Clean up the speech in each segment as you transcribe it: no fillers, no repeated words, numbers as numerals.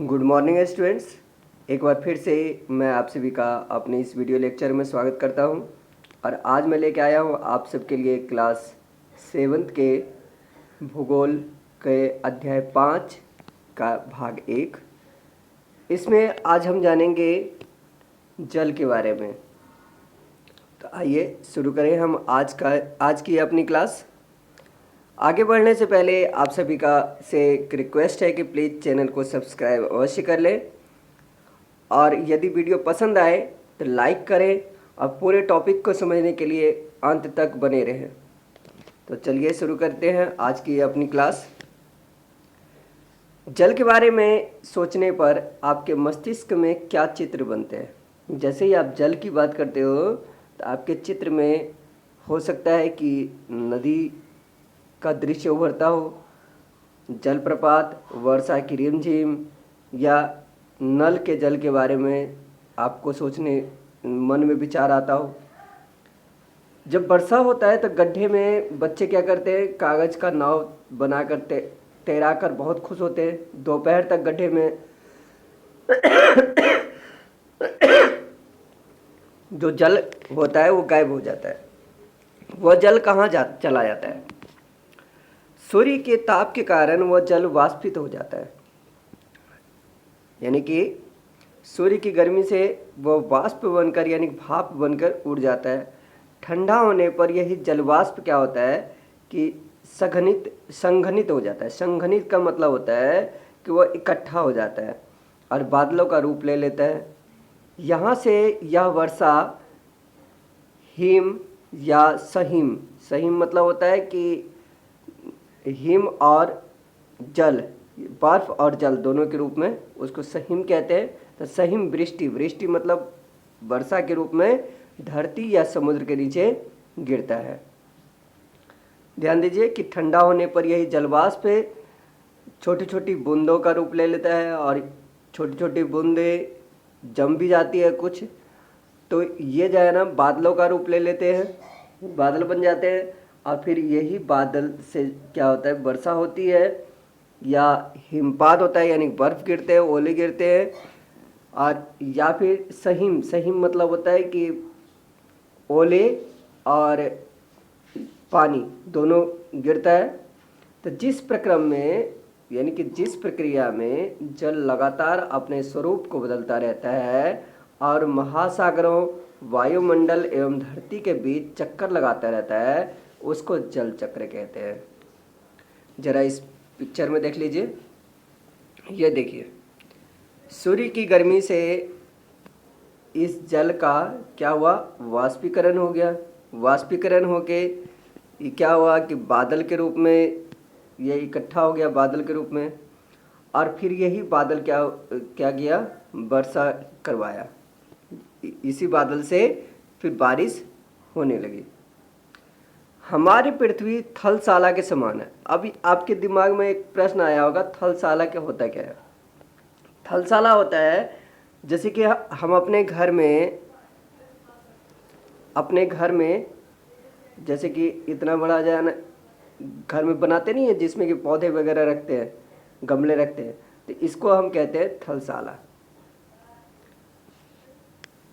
Good morning students. एक बार फिर से मैं आप सभी का अपने इस वीडियो लेक्चर में स्वागत करता हूं। और आज मैं लेके आया हूं आप सबके लिए क्लास 7th के भूगोल के अध्याय 5 का भाग 1। इसमें आज हम जानेंगे जल के बारे में। तो आइए शुरू करें हम आज की अपनी क्लास। आगे बढ़ने से पहले आप सभी का से एक रिक्वेस्ट है कि प्लीज़ चैनल को सब्सक्राइब अवश्य कर लें, और यदि वीडियो पसंद आए तो लाइक करें और पूरे टॉपिक को समझने के लिए अंत तक बने रहें। तो चलिए शुरू करते हैं आज की अपनी क्लास। जल के बारे में सोचने पर आपके मस्तिष्क में क्या चित्र बनते हैं? जैसे ही आप जल की बात करते हो तो आपके चित्र में हो सकता है कि नदी का दृश्य उभरता हो, जलप्रपात, वर्षा की रिमझिम, या नल के जल के बारे में आपको सोचने मन में विचार आता हो। जब वर्षा होता है तो गड्ढे में बच्चे क्या करते हैं, कागज़ का नाव बना कर तैरा कर बहुत खुश होते हैं। दोपहर तक गड्ढे में जो जल होता है वो गायब हो जाता है। वह जल कहाँ चला जाता है? सूर्य के ताप के कारण वह जल वाष्पित हो जाता है, यानी कि सूर्य की गर्मी से वह वाष्प बनकर यानी भाप बनकर उड़ जाता है। ठंडा होने पर यही जलवाष्प क्या होता है कि संघनित हो जाता है। संघनित का मतलब होता है कि वह इकट्ठा हो जाता है और बादलों का रूप ले लेता है। यहाँ से यह वर्षा हिम या सहिम, सहिम मतलब होता है कि हिम और जल, बर्फ और जल दोनों के रूप में उसको सहिम कहते हैं। तो सहिम वृष्टि, वृष्टि मतलब वर्षा के रूप में धरती या समुद्र के नीचे गिरता है। ध्यान दीजिए कि ठंडा होने पर यही जलवाष्प छोटी छोटी बूंदों का रूप ले लेता है, और छोटी छोटी बूंदें जम भी जाती है कुछ, तो ये जो है ना बादलों का रूप ले लेते हैं, बादल बन जाते हैं। और फिर यही बादल से क्या होता है, वर्षा होती है या हिमपात होता है, यानी बर्फ़ गिरते हैं, ओले गिरते हैं। और या फिर सहिम, सहिम मतलब होता है कि ओले और पानी दोनों गिरता है। तो जिस प्रक्रम में यानी कि जिस प्रक्रिया में जल लगातार अपने स्वरूप को बदलता रहता है और महासागरों, वायुमंडल एवं धरती के बीच चक्कर लगाता रहता है, उसको जल चक्र कहते हैं। जरा इस पिक्चर में देख लीजिए। ये देखिए, सूर्य की गर्मी से इस जल का क्या हुआ, वाष्पीकरण हो गया। वाष्पीकरण होके ये क्या हुआ कि बादल के रूप में ये इकट्ठा हो गया, बादल के रूप में। और फिर यही बादल क्या किया, वर्षा करवाया। इसी बादल से फिर बारिश होने लगी। हमारी पृथ्वी थलशाला के समान है। अभी आपके दिमाग में एक प्रश्न आया होगा, थलशाला क्या होता क्या है? थलशाला होता है जैसे कि हम अपने घर में जैसे कि इतना बड़ा जो है ना घर में बनाते नहीं है, जिसमें कि पौधे वगैरह रखते हैं, गमले रखते हैं, तो इसको हम कहते हैं थलशाला।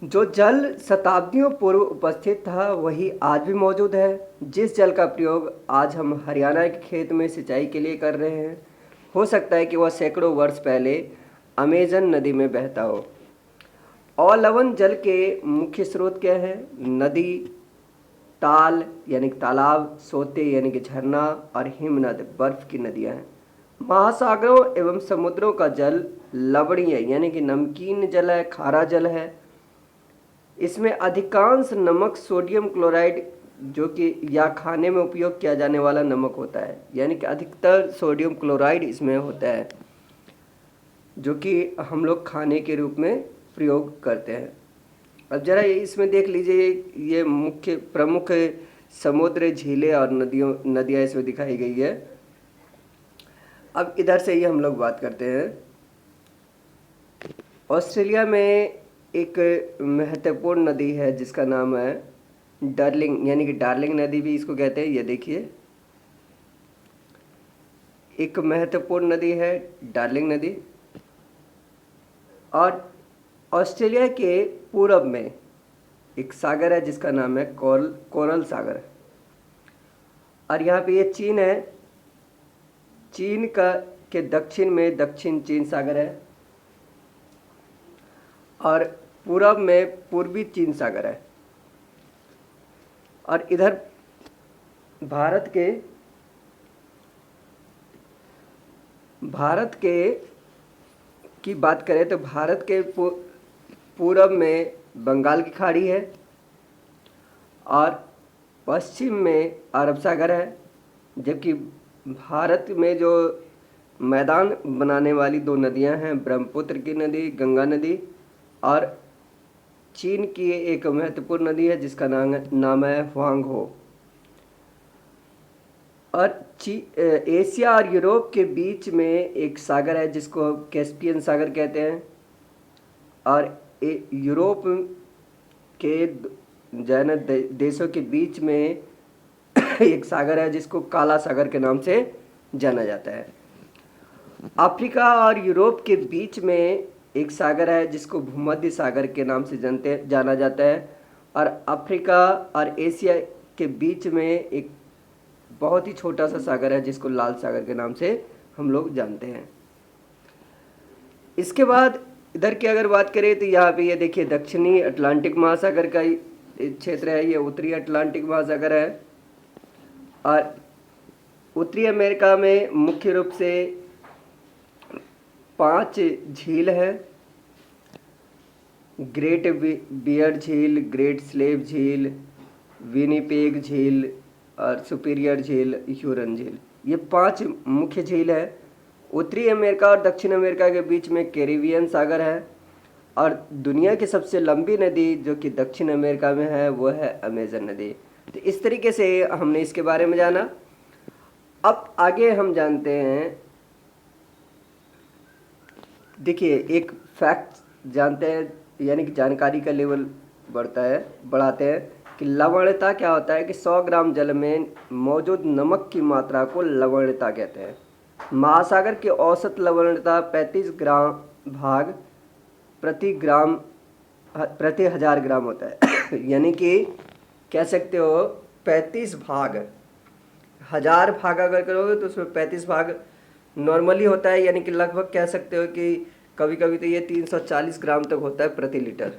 जो जल शताब्दियों पूर्व उपस्थित था वही आज भी मौजूद है। जिस जल का प्रयोग आज हम हरियाणा के खेत में सिंचाई के लिए कर रहे हैं, हो सकता है कि वह सैकड़ों वर्ष पहले अमेजन नदी में बहता हो। अलवण जल के मुख्य स्रोत क्या है? नदी, ताल यानी कि तालाब, सोते यानी कि झरना, और हिमनद बर्फ की नदियाँ हैं। महासागरों एवं समुद्रों का जल लवणीय यानी कि नमकीन जल है, खारा जल है। इसमें अधिकांश नमक सोडियम क्लोराइड, जो कि या खाने में उपयोग किया जाने वाला नमक होता है, यानी कि अधिकतर सोडियम क्लोराइड इसमें होता है, जो कि हम लोग खाने के रूप में प्रयोग करते हैं। अब जरा इसमें देख लीजिए, ये मुख्य प्रमुख समुद्र, झीलें और नदियाँ इसमें दिखाई गई है। अब इधर से ही हम लोग बात करते हैं। ऑस्ट्रेलिया में एक महत्वपूर्ण नदी है जिसका नाम है डार्लिंग, यानी कि डार्लिंग नदी भी इसको कहते हैं। ये देखिए, एक महत्वपूर्ण नदी है डार्लिंग नदी। और ऑस्ट्रेलिया के पूरब में एक सागर है जिसका नाम है कोरल सागर। और यहाँ पे ये चीन है, चीन का के दक्षिण में दक्षिण चीन सागर है और पूरब में पूर्वी चीन सागर है। और इधर भारत के की बात करें तो भारत के पूरब में बंगाल की खाड़ी है और पश्चिम में अरब सागर है। जबकि भारत में जो मैदान बनाने वाली दो नदियां हैं, ब्रह्मपुत्र की नदी, गंगा नदी, और चीन की एक महत्वपूर्ण नदी है जिसका नाम है हुआंगहो। और एशिया और यूरोप के बीच में एक सागर है जिसको कैस्पियन सागर कहते हैं। और यूरोप के जैन देशों के बीच में एक सागर है जिसको काला सागर के नाम से जाना जाता है। अफ्रीका और यूरोप के बीच में एक सागर है जिसको भूमध्य सागर के नाम से जाना जाता है। और अफ्रीका और एशिया के बीच में एक बहुत ही छोटा सा सागर है जिसको लाल सागर के नाम से हम लोग जानते हैं। इसके बाद इधर की अगर बात करें तो यहाँ पे ये देखिए दक्षिणी अटलांटिक महासागर का क्षेत्र है, ये उत्तरी अटलांटिक महासागर है। और उत्तरी अमेरिका में मुख्य रूप से 5 झील है, ग्रेट बियर झील, ग्रेट स्लेव झील, विनिपेग झील और सुपीरियर झील, ह्यूरन झील। ये 5 मुख्य झील है। उत्तरी अमेरिका और दक्षिण अमेरिका के बीच में कैरिबियन सागर है। और दुनिया की सबसे लंबी नदी जो कि दक्षिण अमेरिका में है वो है अमेजन नदी। तो इस तरीके से हमने इसके बारे में जाना। अब आगे हम जानते हैं, देखिए एक फैक्ट जानते हैं, यानी कि जानकारी का लेवल बढ़ाते हैं कि लवणता क्या होता है। कि 100 ग्राम जल में मौजूद नमक की मात्रा को लवणता कहते हैं। महासागर की औसत लवणता 35 ग्राम भाग प्रति 1000 ग्राम होता है। यानी कि कह सकते हो 35 भाग, 1000 भाग अगर करोगे तो उसमें 35 भाग नॉर्मली होता है। यानी कि लगभग कह सकते हो कि कभी कभी तो ये 340 ग्राम तक होता है प्रति लीटर।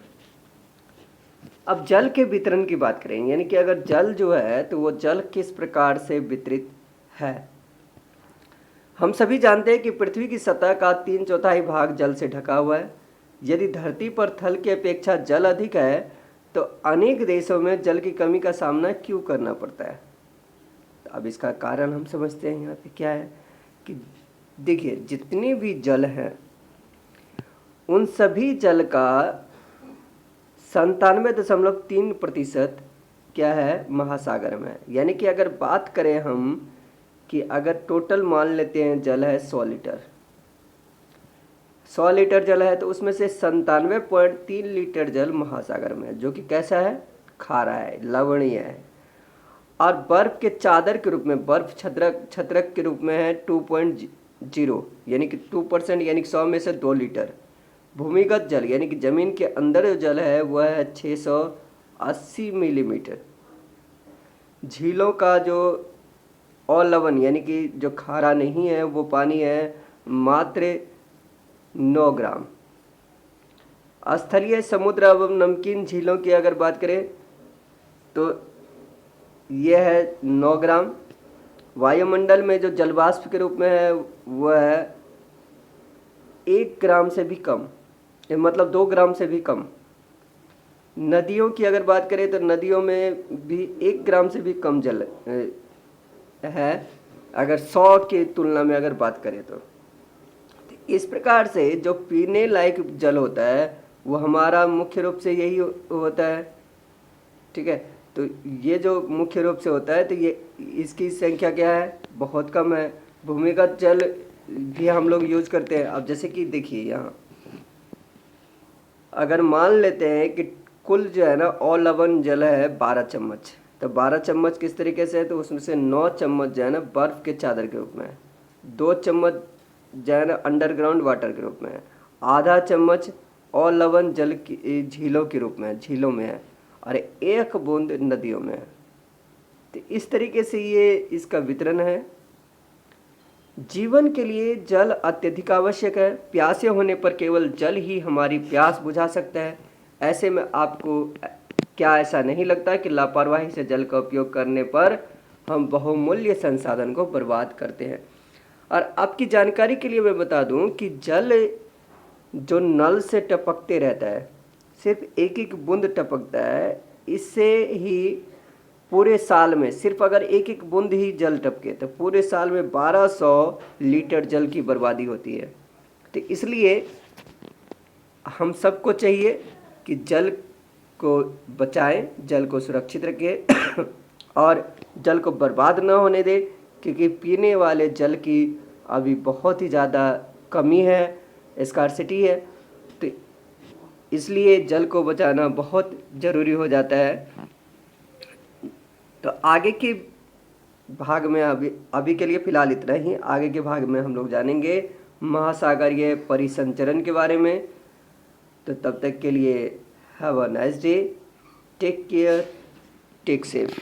अब जल के वितरण की बात करें, यानी कि अगर जल जो है तो वो जल किस प्रकार से वितरित है। हम सभी जानते हैं कि पृथ्वी की सतह का 3/4 भाग जल से ढका हुआ है। यदि धरती पर थल की अपेक्षा जल अधिक है तो अनेक देशों में जल की कमी का सामना क्यों करना पड़ता है। तो अब इसका कारण हम समझते हैं यहाँ पे क्या है कि देखिए जितने भी जल हैं उन सभी जल का 97.3% क्या है महासागर में। यानी कि अगर बात करें हम कि अगर टोटल मान लेते हैं जल है 100 लीटर, 100 लीटर जल है तो उसमें से 97.3 लीटर जल महासागर में है, जो कि कैसा है, खारा है, लवणीय है। और बर्फ के चादर के रूप में, बर्फ छत्रक के रूप में है 2.0 यानी कि 2%, यानी कि 100 में से 2 लीटर। भूमिगत जल यानी कि जमीन के अंदर जो जल है वह है 680 मिलीमीटर। झीलों का जो अलवण यानी कि जो खारा नहीं है वो पानी है मात्र 9 ग्राम। स्थलीय समुद्र एवं नमकीन झीलों की अगर बात करें तो यह है 9 ग्राम। वायुमंडल में जो जलवाष्प के रूप में है वह है 1 ग्राम से भी कम, मतलब 2 ग्राम से भी कम। नदियों की अगर बात करें तो नदियों में भी 1 ग्राम से भी कम जल है अगर 100 की तुलना में अगर बात करें तो। इस प्रकार से जो पीने लायक जल होता है वो हमारा मुख्य रूप से यही होता है, ठीक है। तो ये जो मुख्य रूप से होता है तो ये इसकी संख्या क्या है, बहुत कम है। भूमिगत जल भी हम लोग यूज करते हैं। अब जैसे कि देखिए यहाँ अगर मान लेते हैं कि कुल जो है ना अलवण जल है 12 चम्मच, तो 12 चम्मच किस तरीके से है, तो उसमें से 9 चम्मच जो है ना बर्फ़ के चादर के रूप में है, 2 चम्मच जो है ना अंडरग्राउंड वाटर के रूप में है, आधा चम्मच और लवण जल की झीलों के रूप में झीलों में है और 1 बूंद नदियों में है। तो इस तरीके से ये इसका वितरण है। जीवन के लिए जल अत्यधिक आवश्यक है। प्यासे होने पर केवल जल ही हमारी प्यास बुझा सकता है। ऐसे में आपको क्या ऐसा नहीं लगता कि लापरवाही से जल का उपयोग करने पर हम बहुमूल्य संसाधन को बर्बाद करते हैं। और आपकी जानकारी के लिए मैं बता दूं कि जल जो नल से टपकते रहता है, सिर्फ एक एक बूंद टपकता है, इससे ही पूरे साल में सिर्फ अगर एक एक बूंद ही जल टपके तो पूरे साल में 1200 लीटर जल की बर्बादी होती है। तो इसलिए हम सबको चाहिए कि जल को बचाएं, जल को सुरक्षित रखें और जल को बर्बाद ना होने दें, क्योंकि पीने वाले जल की अभी बहुत ही ज़्यादा कमी है, स्कार्सिटी है। तो इसलिए जल को बचाना बहुत ज़रूरी हो जाता है। तो आगे के भाग में अभी के लिए फ़िलहाल इतना ही। आगे के भाग में हम लोग जानेंगे महासागरीय परिसंचरण के बारे में। तो तब तक के लिए have a nice day, take care, take safe.